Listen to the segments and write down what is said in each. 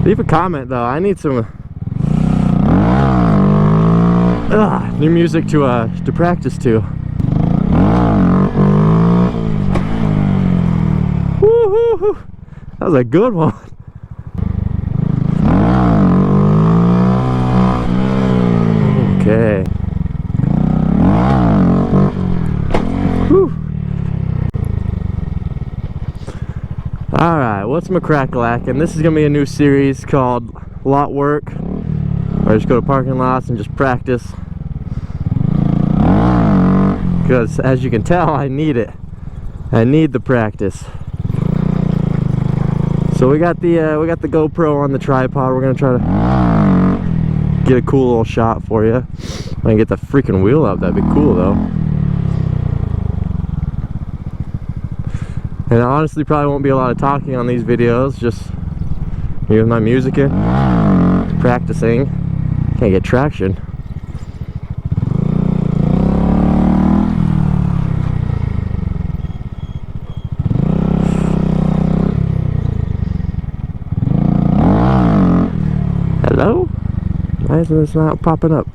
Leave a comment though. I need some new music to practice to. Woo-hoo-hoo. That was a good one. Okay. Whew. Alright, what's McCrackalack? And this is going to be a new series called Lot Work, where I just go to parking lots and just practice. Because as you can tell, I need it. I need the practice. So we got the GoPro on the tripod. We're gonna try to get a cool little shot for you. If I can get the freaking wheel up, that'd be cool though. And honestly, probably won't be a lot of talking on these videos. Just me with my music in, practicing. Can't get traction. Hello? Why is this not popping up?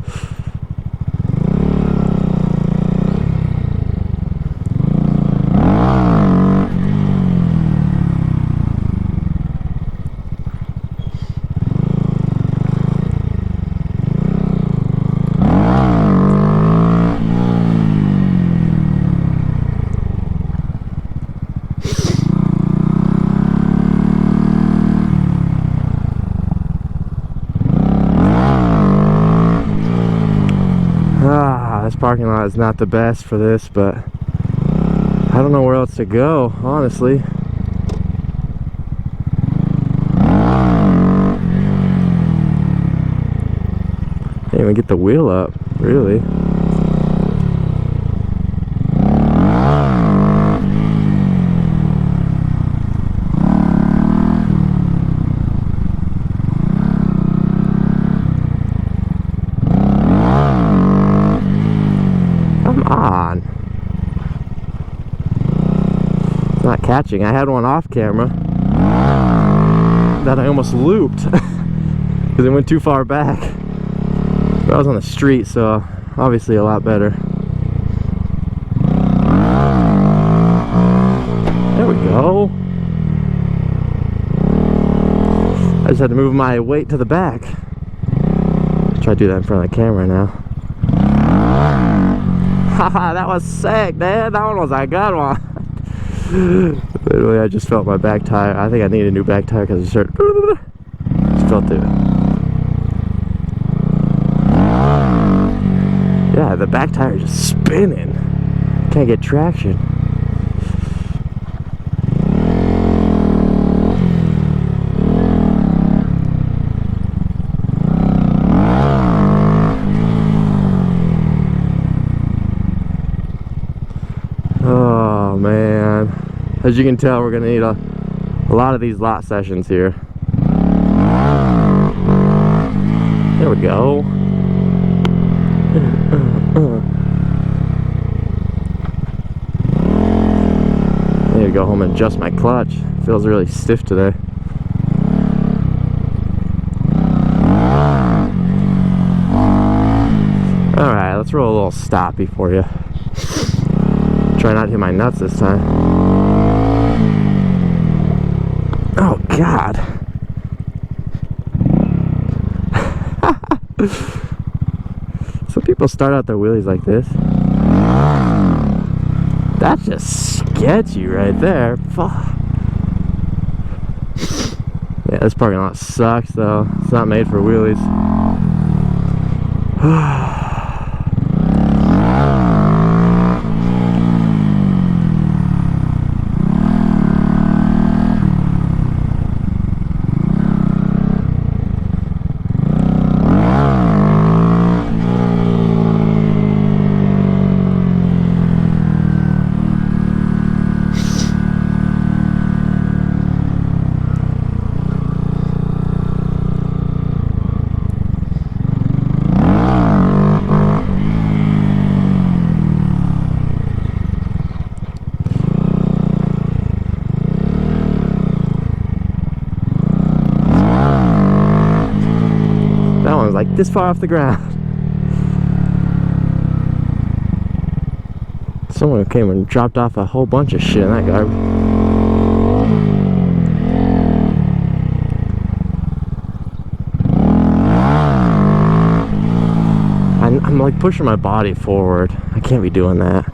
This parking lot is not the best for this, but I don't know where else to go, honestly. Can't even get the wheel up, really. Come on. It's not catching. I had one off camera that I almost looped because it went too far back. But I was on the street, so obviously a lot better. There we go. I just had to move my weight to the back. Try to do that in front of the camera now. Haha, that was sick, man. That one was a good one. Literally, I just felt my back tire. I think I need a new back tire because it started. Just felt it. Yeah, the back tire is just spinning. Can't get traction. Oh man, as you can tell, we're gonna need a lot of these lot sessions here. There we go. I need to go home and adjust my clutch. It feels really stiff today. Alright, let's roll a little stoppy for you. Try not to hit my nuts this time. Oh God. Some people start out their wheelies like this. That's just sketchy right there. Fuck. Yeah, this parking lot sucks though. It's not made for wheelies. like this far off the ground. Someone came and dropped off a whole bunch of shit in that garbage. I'm like pushing my body forward. I can't be doing that.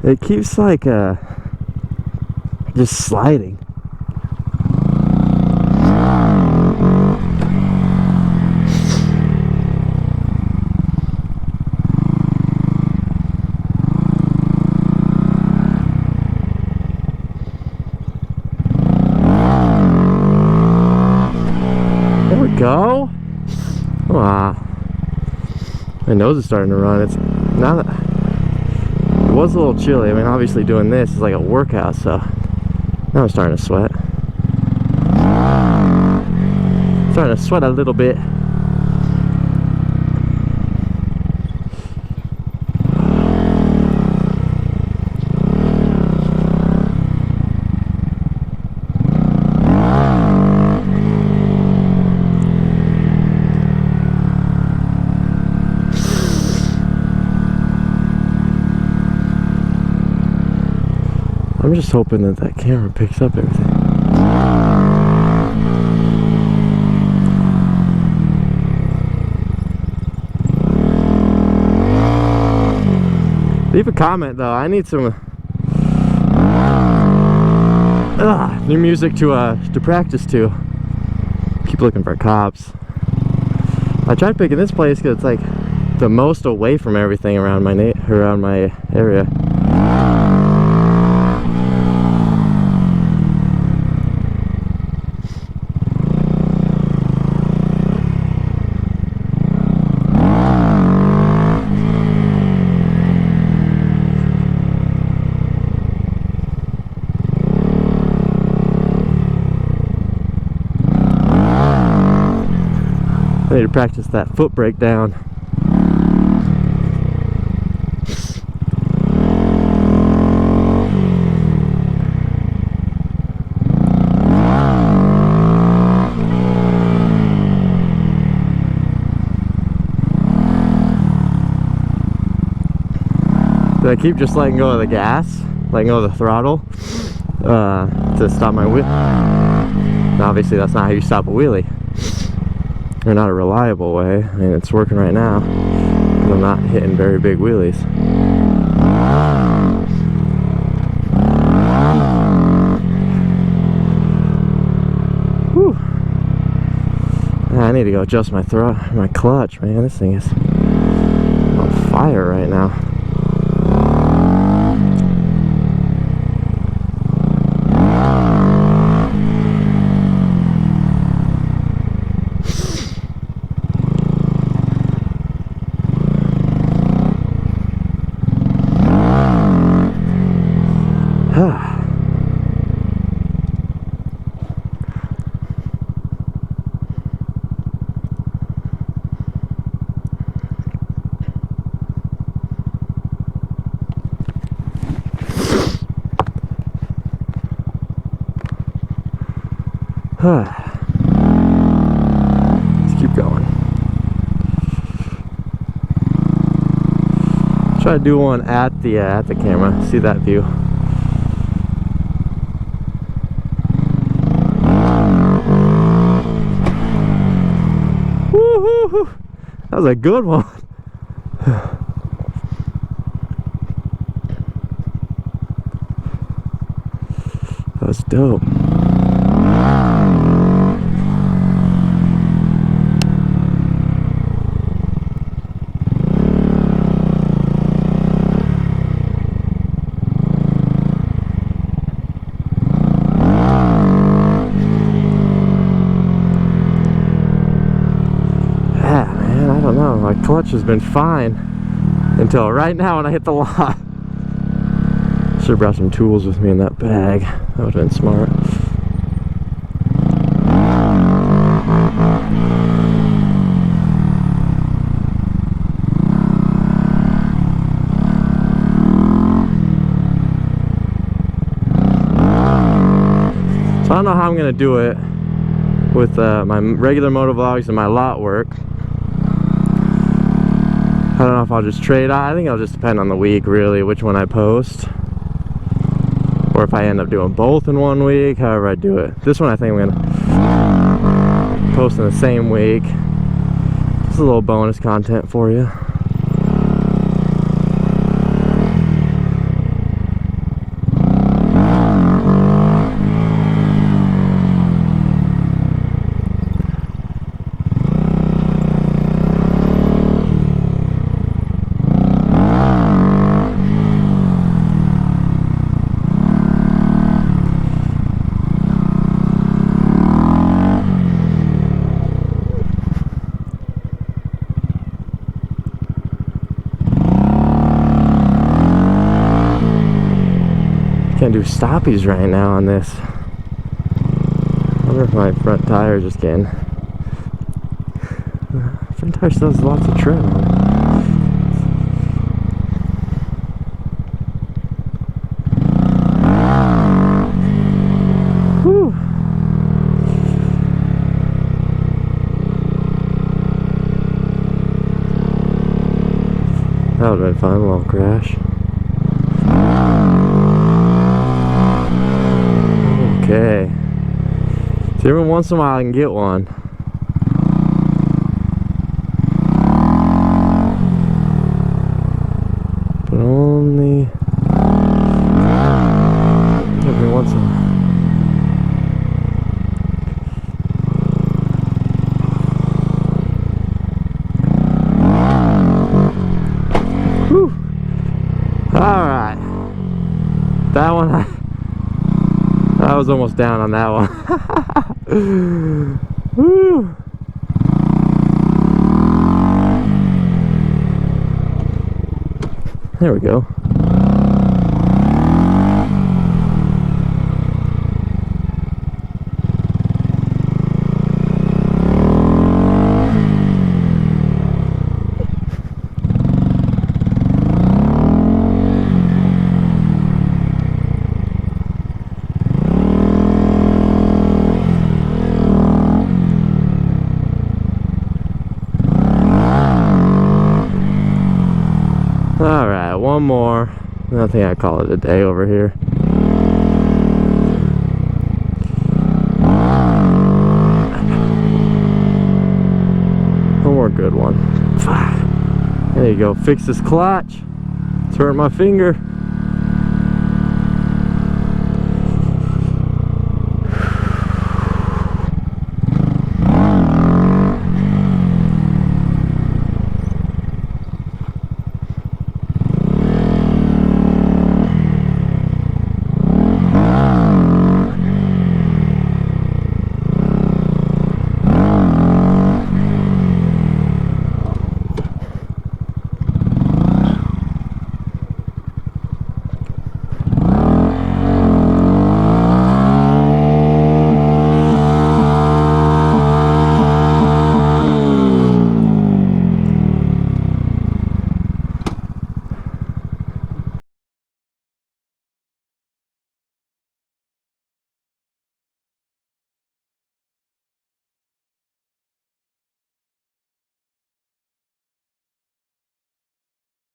It keeps like just sliding. There we go. Wow. My nose is starting to run. It's now that it was a little chilly. I mean, obviously doing this is like a workout, so now I'm starting to sweat. Starting to sweat a little bit. I'm just hoping that that camera picks up everything. Leave a comment though. I need some new music to practice to. Keep looking for cops. I tried picking this place because it's like the most away from everything around my area. I need to practice that foot brake down. So I keep just letting go of the gas, letting go of the throttle to stop my wheel. Now, obviously that's not how you stop a wheelie. Or not a reliable way. I mean, it's working right now because I'm not hitting very big wheelies. Whew. I need to go adjust my clutch, man. This thing is on fire right now. Let's keep going. Try to do one at the camera. See that view. Woo-hoo-hoo. That was a good one. That was dope. My clutch has been fine. until right now when I hit the lot. Should have brought some tools with me in that bag. That would have been smart. So I don't know how I'm gonna do it with my regular motovlogs and my lot work. I don't know if I'll just trade. I think it'll just depend on the week, really, which one I post. Or if I end up doing both in one week, however I do it. This one I think I'm gonna post in the same week. Just a little bonus content for you. Can't do stoppies right now on this. I wonder if my front tire is just getting... Front tire still has lots of tread on it. Whew. That would have been fun, a little crash. Okay. So every once in a while I can get one. But only every once in a while. Whew. Alright. That one I was almost down on that one. Woo. There we go. Alright, one more. I think I call it a day over here. One more good one. There you go. Fix this clutch. It's hurting my finger.